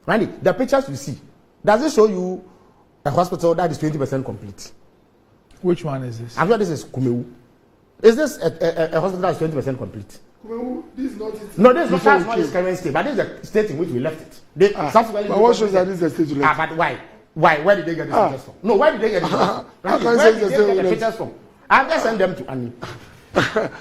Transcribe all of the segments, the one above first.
Randy, the pictures you see, does it show you a hospital that is 20% complete? Which one is this? I'm sure this is Kumewu. Is this a hospital that is 20% complete? Kumewu, this is not it. No, this is not its current state, but this is the state in which we left it. They, but what shows that this is the state you left? But why? Why? Where did they get the pictures from? No, where did they get the pictures from? Where did they get the pictures from? I've just sent them to Annie.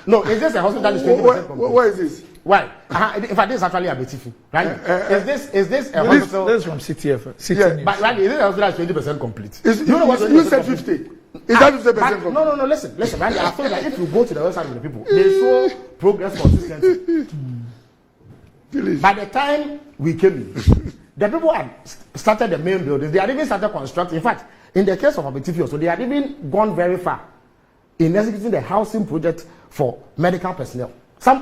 No, is this a hospital that is 20% complete? Where is this? Why? In fact, this is actually a beautiful. Right? Is this a hospital? This is from CTF. Yeah, but right, is this a hospital that is 20% complete? You know what? You said 50. Is that 50% complete? No. Listen. Right? I feel like if you go to the website of the people, they show progress consistently. By the time we came in, the people had started the main buildings. They had even started constructing. In fact, in the case of Abetifio, so they had even gone very far in executing the housing project for medical personnel.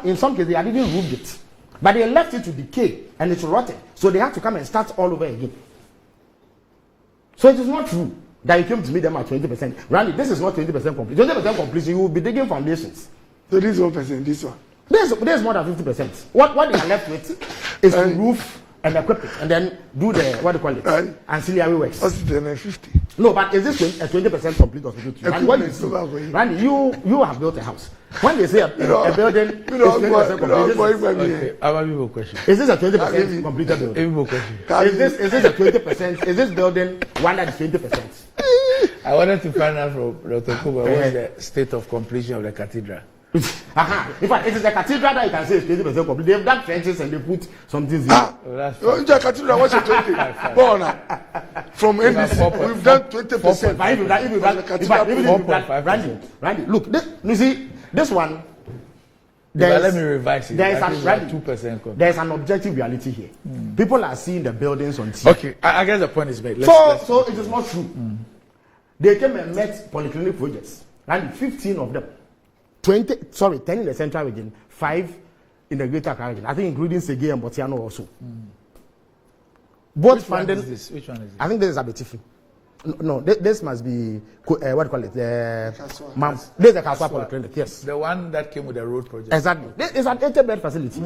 In some cases, they had even roofed it. But they left it to decay and it's rotten. So they had to come and start all over again. So it is not true that you came to meet them at 20%. Randy, this is not 20% complete. 20% completion, you will be digging foundations. So this 1%, this one. This is more than 50%. What they are left with is to roof and equip it and then do the, what do you call it? Ancillary works. What's it, 50? No, but is this a 20% complete hospital? And what you see, Randy, you have built a house. When they say a building is 20% complete, I have a question. Is this a 20% completed building? Is this a 20%? Is this building one that is 20%? I wanted to find out from Dr. Kuba what is the state of completion of the cathedral. In fact, it is a cathedral that you can say is 20% complete. They've done trenches and they put some things in. The cathedral was 20. From NBC, we've done 20%. Randy, look, you see, this one. Let me revise it. There is 2%. There is an objective reality here. People are seeing the buildings on TV. Okay, I guess the point is made. So it is not true. They came and met polyclinic projects. Randy, 15 of them. 10 in the central region, 5 in the greater Accra region. I think including Sege and Botiano also. Both funding. Which one is this? I think this is Abetifi. No, this must be what do you call it? This is the Kaswa Polyclinic. Yes. The one that came with the road project. Exactly. This is an 80-bed facility.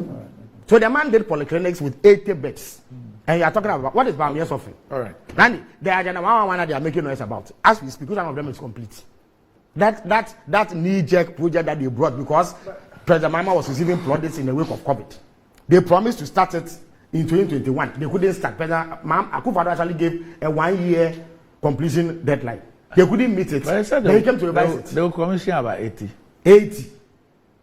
So the man did polyclinics with 80 beds. And you are talking about what is Bamia suffering? All right. Randy, the agenda one they are making noise about. As we speak, which one of them is complete? That knee-jerk project that they brought because President Mama was receiving plaudits in the wake of COVID. They promised to start it in 2021. They couldn't start. President Akufo-Addo actually gave a 1-year completion deadline. They couldn't meet it. Then he came to revise it. They were commissioning about 80. 80.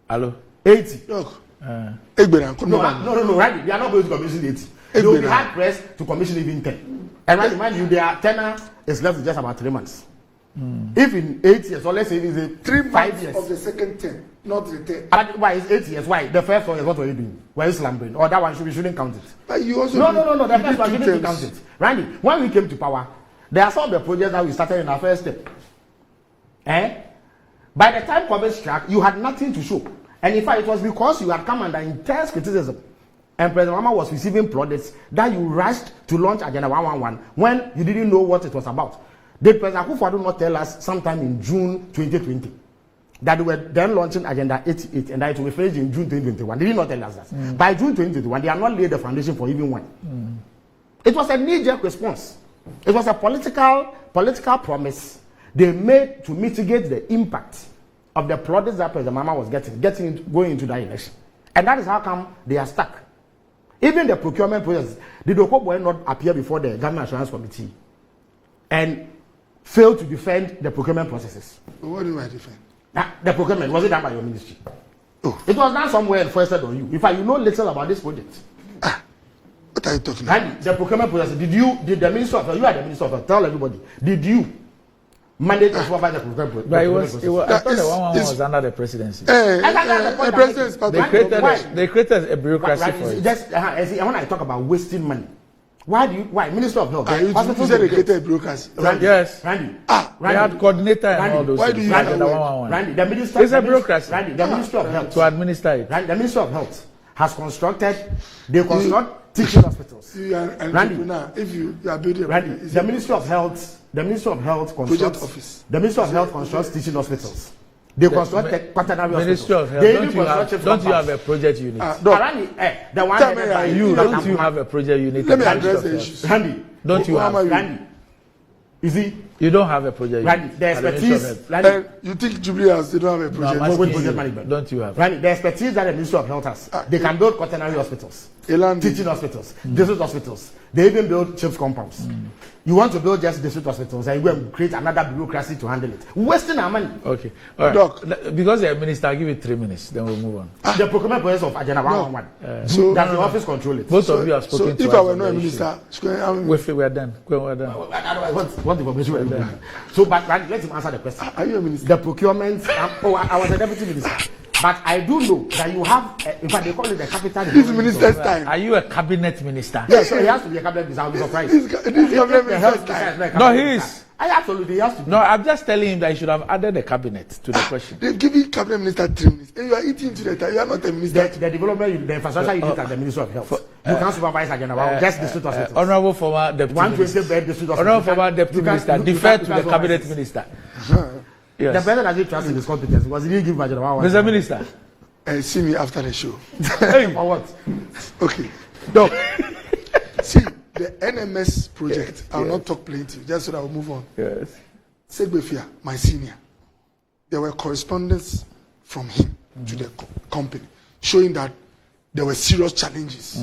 Hello? 80. Look. No, right? They are not going to commission 80. They will be hard pressed to commission even 10. And right, mind you, their tenure is left with just about 3 months. If in 8 years, or let's say it is 3 5 months years of the second term, not the 10. But why is 8 years? Why? The first one is what were you doing? Were you slumbering? Or that one we shouldn't count it. But you also No. The first one shouldn't count it. Randy, when we came to power, there are some of the projects that we started in our first step. By the time COVID struck, you had nothing to show. And in fact, it was because you had come under intense criticism and President Mama was receiving plaudits that you rushed to launch Agenda 111 when you didn't know what it was about. Did President Akufo-Addo not tell us sometime in June 2020 that they were then launching Agenda 88 and that it will be finished in June 2021? They did not tell us that. By June 2021, they had not laid the foundation for even one. It was a knee-jerk response. It was a political promise they made to mitigate the impact of the plaudits that President Mama was going into that election. And that is how come they are stuck. Even the procurement process, did Okoe Boye not appear before the Government Assurance Committee and fail to defend the procurement processes? What do I defend? The procurement, was it done by your ministry? Oh. It was done somewhere and foisted on you. In fact, you know little about this project. What are you talking about? The procurement process, did the Minister of Health, you are the Minister of Health, tell everybody, did you mandate to supervise the procurement process? But I thought the one was under the presidency. The presidency. They created a bureaucracy for it. Just, when I talk about wasting money, why Minister of Health? You said they created a bureaucracy. Yes. Randy. They had coordinator and all those things. Why do you Randy, the Minister it's a bureaucracy. Randy, the Minister of Health. To administer it. Randy, the Minister of Health has construct teaching hospitals. You are an entrepreneur. If you are building Randy, the Minister of Health constructs teaching hospitals. They construct the quaternary Ministry of hospitals. Health. Don't you have a project unit? The one Tell me, don't you have a project unit? Let me address the issues. Randy, don't you have? Randy, you see? You don't have a project Randy, unit. the expertise. Randy, You think Jubilee House they don't have a project? No, project management. Don't you have? Randy, the expertise that the Ministry of Health has, they can build quaternary hospitals, teaching hospitals, district hospitals. They even build CHIPS compounds. You want to build just district hospitals and you go and create another bureaucracy to handle it. Wasting our money. Okay. All right. Doc. Because you're a minister, I'll give you 3 minutes, then we'll move on. The procurement process of Agenda 111. So that the office control it. Most of you have spoken to us. So if I were not a minister, we're done. We're done. What information were you done? So, but Randy, let him answer the question. Are you a minister? The procurement, I was a deputy minister. But I do know that you have, in fact, they call it the capital. This minister's time. Are you a cabinet minister? Yes, so he has to be a cabinet minister. I'll be surprised. This cabinet minister's time. No, he is. I absolutely, he has to be. No, I'm just telling him that he should have added the cabinet to the question. They've given cabinet minister 3 minutes. And you are eating into the time. You are not a minister. The development, the infrastructure unit at the Ministry of Health. You can't supervise Agenda just district hospitals. Honorable former deputy 120 bed district hospital. Honorable former deputy minister, defer to the cabinet minister. Yes. The president has trust in his competence because he didn't give Agenda 111. Mr. Minister. See me after the show. For what? Okay. No. See, the NMS project, I will not talk plenty, just so that I will move on. Yes. Segbefia, my senior, there were correspondence from him to the company showing that there were serious challenges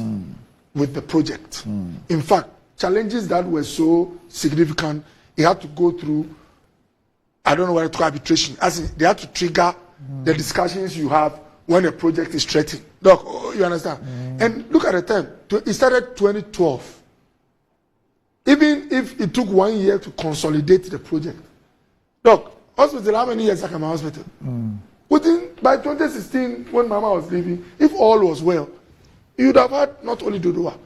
with the project. In fact, challenges that were so significant, he had to go through, I don't know what to call arbitration, as in, they had to trigger the discussions you have when a project is threatened. Doc, you understand? And look at the time. It started 2012. Even if it took 1 year to consolidate the project. Doc, hospital, how many years at my hospital? By 2016, when Mama was leaving, if all was well, you would have had not only Dodoa,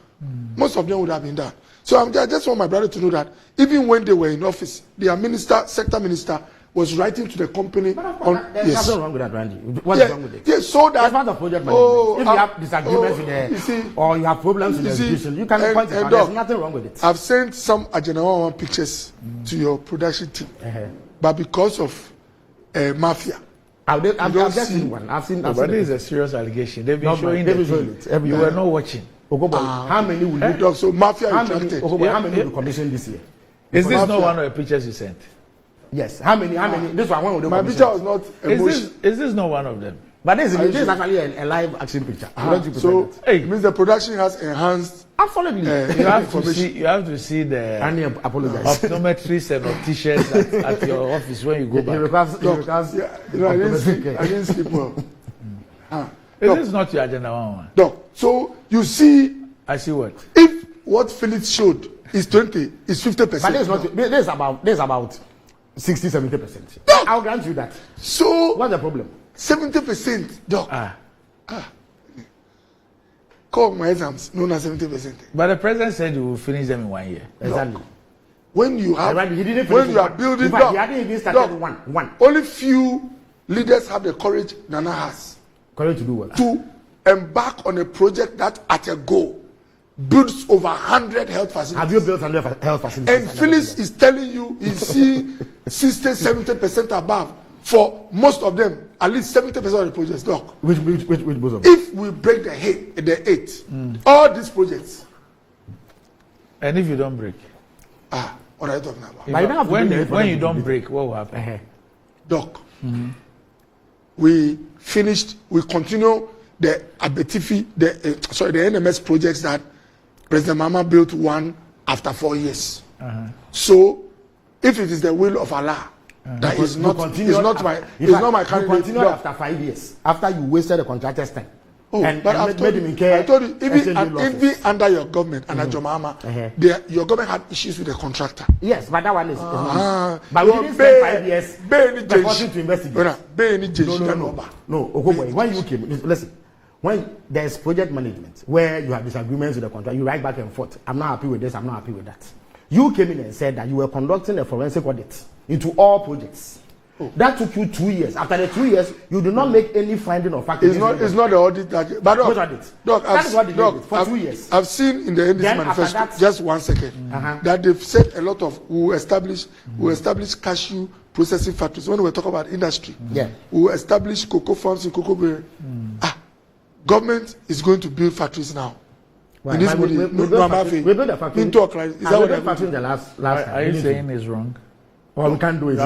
most of them would have been done. So I just want my brother to know that even when they were in office, their minister, sector minister, was writing to the company there's nothing wrong with that, Randy. What's wrong with it? Yes, so that that's part of project management. If you have disagreements with the or you have problems with the execution, you can point it out. There's nothing wrong with it. I've sent some Agenda 111 pictures to your production team, but because of mafia, I've just seen one. I've seen. But this is a serious allegation. They've been showing it. You were not watching. Okoe Boye, how many will you talk? So mafia retracted. How many will commission this year? Is this not one of the pictures you sent? Yes. How many? This one will my picture was not is this not one of them? But this is actually a live action picture. So it means the production has enhanced. Absolutely. You have to see the optometrists and opticians at your office when you go back. I didn't sleep well. Is this not your Agenda 111? No. So you see. I see what. If what Felix showed is 20, is 50%. But there's about 60-70%. I'll grant you that. So what's the problem? 70%, Doc. Call my exams, known as 70%. But the president said you will finish them in 1 year. Exactly. When you have, when you are building, Doc, he hadn't even started one. Only few leaders have the courage Nana has. Courage to do what? To embark on a project that at a go builds over 100 health facilities. Have you built 100 health facilities? And Phyllis is telling you he's seeing 60-70% above for most of them, at least 70% of the projects. Doc. Which most of them? If we break the 8, all these projects. And if you don't break? What are you talking about? When you don't break, what will happen? Doc, we continue the Abetifi, the NMS projects that President Mama built one after 4 years. So, if it is the will of Allah, that is not my candidate. You continue after 5 years, after you wasted the contractor's time. I told you, even under your government, under your Mama, your government had issues with the contractor. Yes, but that one is not. But we didn't spend 5 years purporting to investigate. No, Okoe Boye, when you came, listen. When there's project management where you have disagreements with the contract, you write back and forth. I'm not happy with this, I'm not happy with that. You came in and said that you were conducting a forensic audit into all projects. That took you 2 years. After the 2 years, you do not make any finding of fact. It's not the audit that. But that is what they did for 2 years. I've seen in the NDC manifesto, just 1 second, that they've said a lot of we establish cashew processing factories. When we talk about industry, yeah, we will establish cocoa farms in Okoe Boye. Government is going to build factories now. We built a factory. In talk, right? Is that what factory the last are you saying is wrong? Well, we can't do it.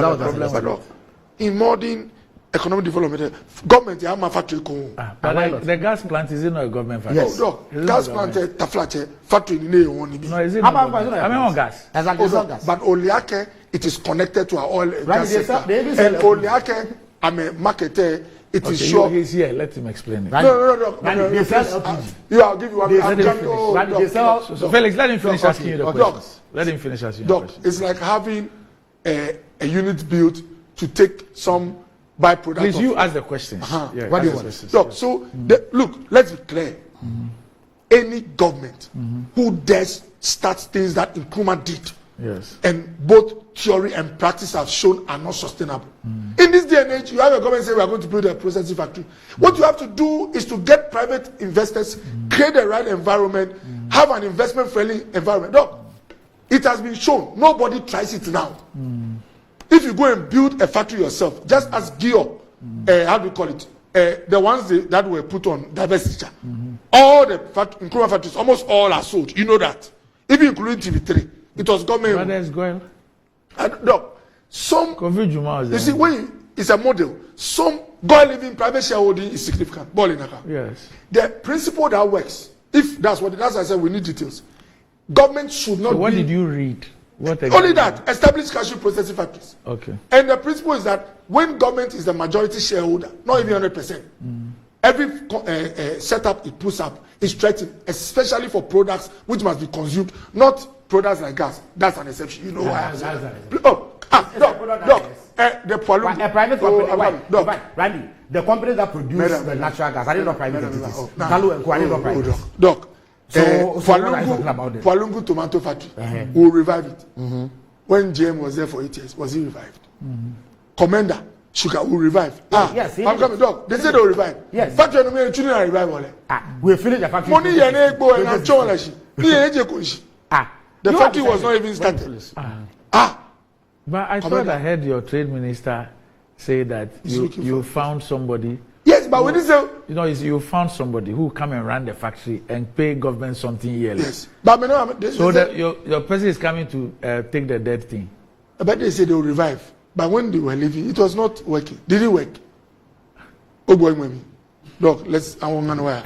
In modern economic development, government have a factory. But the gas plant is not a government factory. Yes. No, gas plant, taflache factory in the one. No, is it? I mean on gas. But Oliake, it is connected to our oil and gas sector. And Oliake, I'm a marketer. It is sure. He's here. Let him explain it. No. They sell LPG. Yeah, I'll give you one. So Felix, let him finish asking you the questions. Let him finish asking you the questions. It's like having a unit built to take some byproduct. Please, you ask the questions. Yeah, what do you want? So, look, let's be clear. Any government who dares start things that Nkrumah did, and both theory and practice have shown are not sustainable. In this day and age, you have a government say we are going to build a processing factory. What you have to do is to get private investors, create the right environment, have an investment-friendly environment. No, it has been shown. Nobody tries it now. If you go and build a factory yourself, just as Gio, how do you call it? The ones that were put on divestiture, all the Nkrumah factories, almost all are sold. You know that, even including TV3. It was government. Where is going? No, some. You see, when it's a model, some go living private shareholding is significant. Yes. The principle that works, if that's what I said, we need details. Government should not. So what did you read? Only that establish cashew processing factories. Okay. And the principle is that when government is the majority shareholder, not even 100%, every setup it puts up is threatened, especially for products which must be consumed, not products like gas. That's an exception. You know why I'm saying that? The a private company. Randy, the companies that produce the natural gas, I didn't know private entities. Kalu and Ko, I didn't know private. Doc. So Palungu tomato factory will revive it. When GM was there for 8 years, was he revived? Commander sugar will revive. Yes, I'm coming, Doc. They said they will revive. Yes. Factory no me children revive. We finished the factory. Money yene go and I'm chon lashi. The factory was not even started. But I thought I heard your trade minister say that you found somebody. Yes, but when say you found somebody who come and run the factory and pay government something yearly. Yes, but so that your person is coming to take the dead thing. But they said they will revive. But when they were leaving, it was not working. Did it work? Oh boy, Doc, I want to know where.